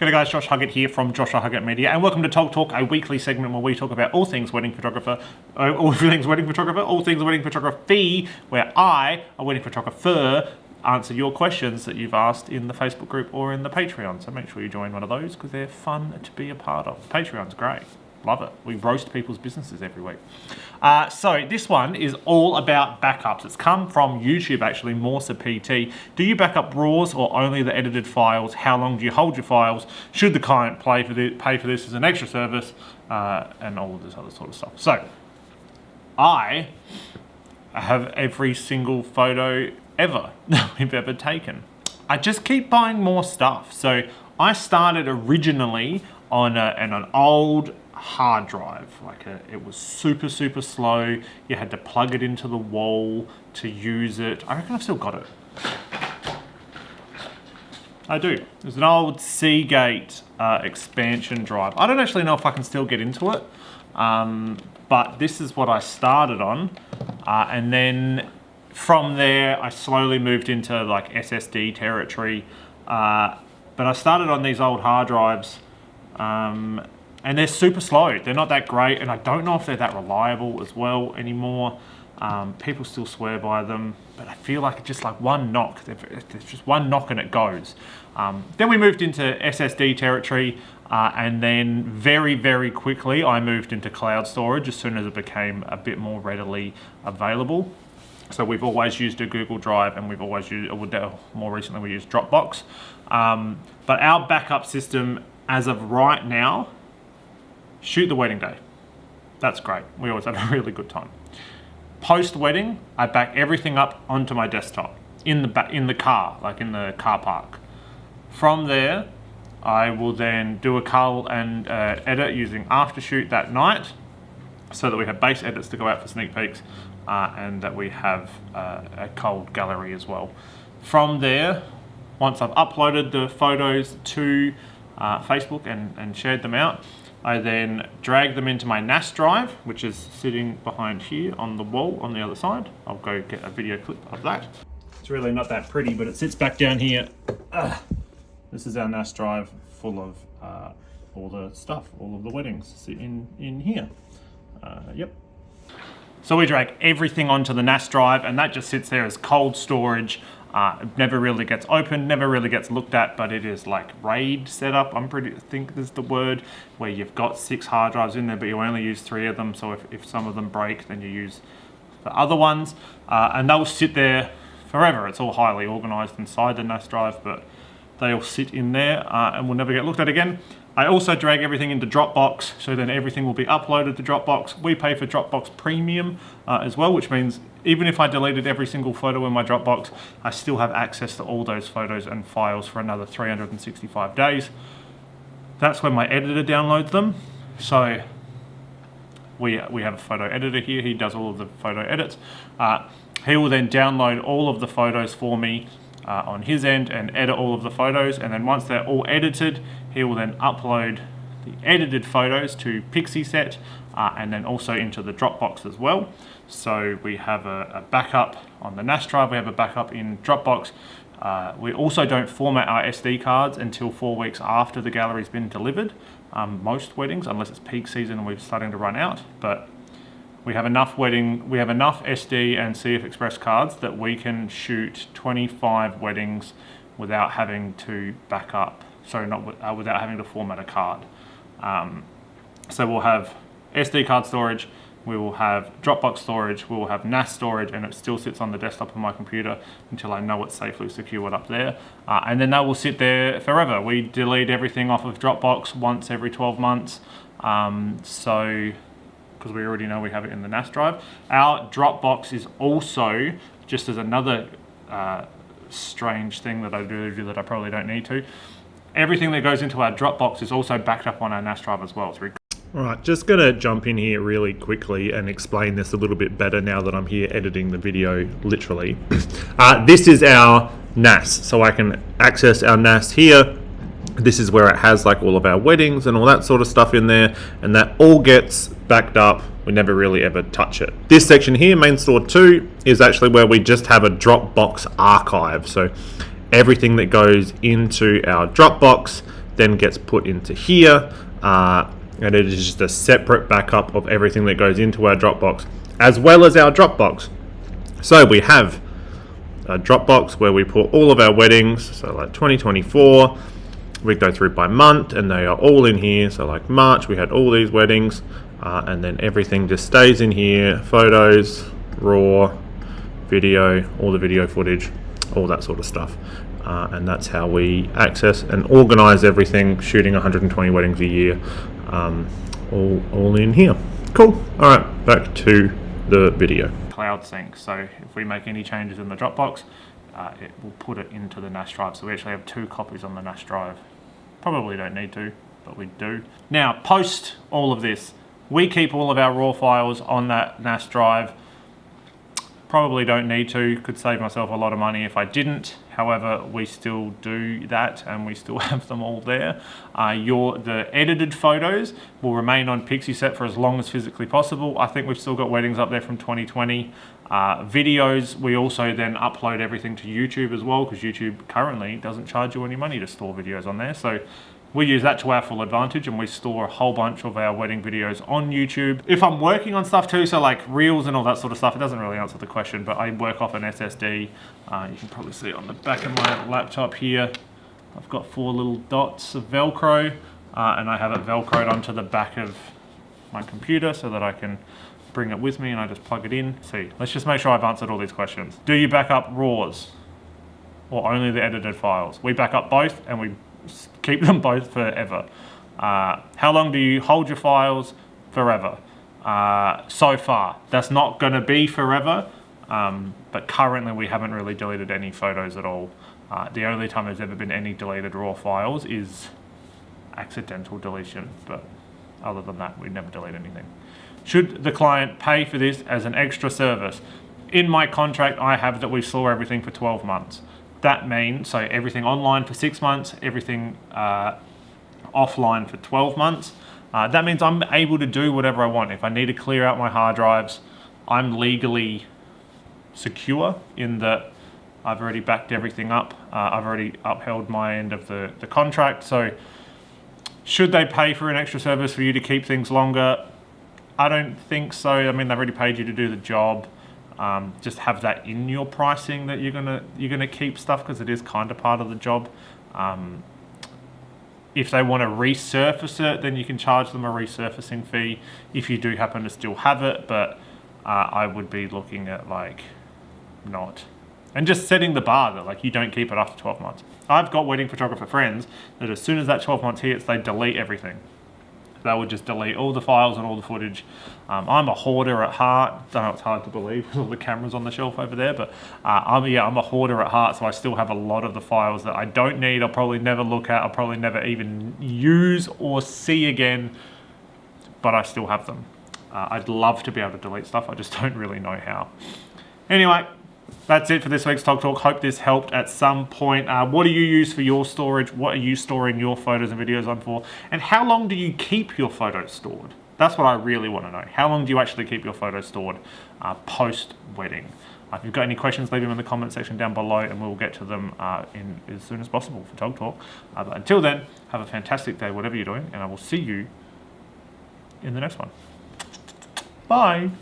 G'day guys, Josh Huggett here from Huggett Media, and welcome to Talk, a weekly segment where we talk about all things wedding photographer, all things wedding photography, where I, a wedding photographer, answer your questions that you've asked in the Facebook group or in the Patreon. So make sure you join one of those because they're fun to be a part of. Patreon's great. Love it. We roast people's businesses every week. So this one is all about backups. It's come from YouTube actually, Morsa PT. Do you back up RAWs or only the edited files? How long do you hold your files? Should the client pay for this as an extra service? And all of this other sort of stuff. So I have every single photo ever that we've ever taken. I just keep buying more stuff. So I started originally on an old hard drive. It was super slow. You had to plug it into the wall to use it. I reckon I've still got it. I do. There's an old Seagate expansion drive. I don't actually know if I can still get into it, but this is what I started on, and then from there I slowly moved into like SSD territory, but I started on these old hard drives, and they're super slow. They're not that great, and I don't know if they're that reliable as well anymore. People still swear by them, but I feel like it's just like one knock. There's just one knock and it goes. Then we moved into SSD territory, and then very quickly I moved into cloud storage as soon as it became a bit more readily available. So we've always used a Google Drive, and we've always used, more recently we used Dropbox. But our backup system as of right now, shoot the wedding day. That's great. We always have a really good time. Post-wedding, I back everything up onto my desktop in the car, like in the car park. From there, I will then do a cull and edit using Aftershoot that night, so that we have base edits to go out for sneak peeks, and that we have a culled gallery as well. From there, once I've uploaded the photos to Facebook and shared them out, I then drag them into my NAS drive, which is sitting behind here on the wall on the other side. I'll go get a video clip of that. It's really not that pretty, but it sits back down here. This is our NAS drive full of all the stuff, all of the weddings sit in here. Yep. So we drag everything onto the NAS drive, and that just sits there as cold storage. It never really gets opened, never really gets looked at, but it is like RAID setup. I think this is the word, where you've got 6 hard drives in there, but you only use 3 of them. So if some of them break, then you use the other ones, and they'll sit there forever. It's all highly organized inside the NAS drive, but they all sit in there and will never get looked at again. I also drag everything into Dropbox, so then everything will be uploaded to Dropbox. We pay for Dropbox Premium as well, which means even if I deleted every single photo in my Dropbox, I still have access to all those photos and files for another 365 days. That's when my editor downloads them. So we have a photo editor here. He does all of the photo edits. He will then download all of the photos for me on his end and edit all of the photos, and then once they're all edited, he will then upload the edited photos to Pixieset, and then also into the Dropbox as well. So we have a backup on the NAS drive, we have a backup in Dropbox. We also don't format our SD cards until 4 weeks after the gallery's been delivered. Most weddings, unless it's peak season and we're starting to run out, but we have enough SD and CF Express cards that we can shoot 25 weddings without having to back up. Sorry, without having to format a card. So we'll have SD card storage, we will have Dropbox storage, we will have NAS storage, and it still sits on the desktop of my computer until I know it's safely secured up there. And then that will sit there forever. We delete everything off of Dropbox once every 12 months. Because we already know we have it in the NAS drive. Our Dropbox is also, just as another strange thing that I do that I probably don't need to, everything that goes into our Dropbox is also backed up on our NAS drive as well. All right, just gonna jump in here really quickly and explain this a little bit better now that I'm here editing the video, literally. This is our NAS, so I can access our NAS here. This is where it has like all of our weddings and all that sort of stuff in there, and that all gets backed up. We never really ever touch it. This section here, main store 2, is actually where we just have a Dropbox archive. So everything that goes into our Dropbox then gets put into here, and it is just a separate backup of everything that goes into our Dropbox, as well as our Dropbox. So we have a Dropbox where we put all of our weddings, so like 2024, we go through by month and they are all in here. So like March, we had all these weddings, and then everything just stays in here, photos, raw, video, all the video footage, all that sort of stuff. And that's how we access and organize everything, shooting 120 weddings a year, all in here. Cool. All right, back to the video. Cloud sync. So if we make any changes in the Dropbox, it will put it into the NAS drive. So we actually have 2 copies on the NAS drive. Probably don't need to, but we do. Now, post all of this, we keep all of our raw files on that NAS drive. Probably don't need to, could save myself a lot of money if I didn't. However, we still do that and we still have them all there. The edited photos will remain on Pixieset for as long as physically possible. I think we've still got weddings up there from 2020. Videos, we also then upload everything to YouTube as well, because YouTube currently doesn't charge you any money to store videos on there. So we use that to our full advantage, and we store a whole bunch of our wedding videos on YouTube. If I'm working on stuff too, so like reels and all that sort of stuff, it doesn't really answer the question, but I work off an SSD. You can probably see it on the back of my laptop here. I've got 4 little dots of Velcro, and I have it Velcroed onto the back of my computer so that I can bring it with me, and I just plug it in. See, let's just make sure I've answered all these questions. Do you back up RAWs or only the edited files? We back up both, and we keep them both forever. How long do you hold your files? Forever. So far, that's not going to be forever, but currently we haven't really deleted any photos at all. The only time there's ever been any deleted raw files is accidental deletion, but other than that, we never delete anything. Should the client pay for this as an extra service? In my contract, I have that we store everything for 12 months. That means, so everything online for 6 months, everything offline for 12 months. That means I'm able to do whatever I want. If I need to clear out my hard drives, I'm legally secure in that I've already backed everything up. I've already upheld my end of the contract. So should they pay for an extra service for you to keep things longer? I don't think so. I mean, they've already paid you to do the job. Just have that in your pricing that you're gonna keep stuff, because it is kind of part of the job. If they want to resurface it, then you can charge them a resurfacing fee if you do happen to still have it, but I would be looking at like not. And just setting the bar that like you don't keep it after 12 months. I've got wedding photographer friends that as soon as that 12 months hits, they delete everything. They would just delete all the files and all the footage. I'm a hoarder at heart. I know it's hard to believe with all the cameras on the shelf over there, but I'm a hoarder at heart, so I still have a lot of the files that I don't need. I'll probably never look at. I'll probably never even use or see again, but I still have them. I'd love to be able to delete stuff. I just don't really know how. Anyway, that's it for this week's Tog Talk. Hope this helped at some point. What do you use for your storage? What are you storing your photos and videos on for? And how long do you keep your photos stored? That's what I really want to know. How long do you actually keep your photos stored post-wedding? If you've got any questions, leave them in the comment section down below, and we'll get to them in as soon as possible for Tog Talk. But until then, have a fantastic day, whatever you're doing, and I will see you in the next one. Bye.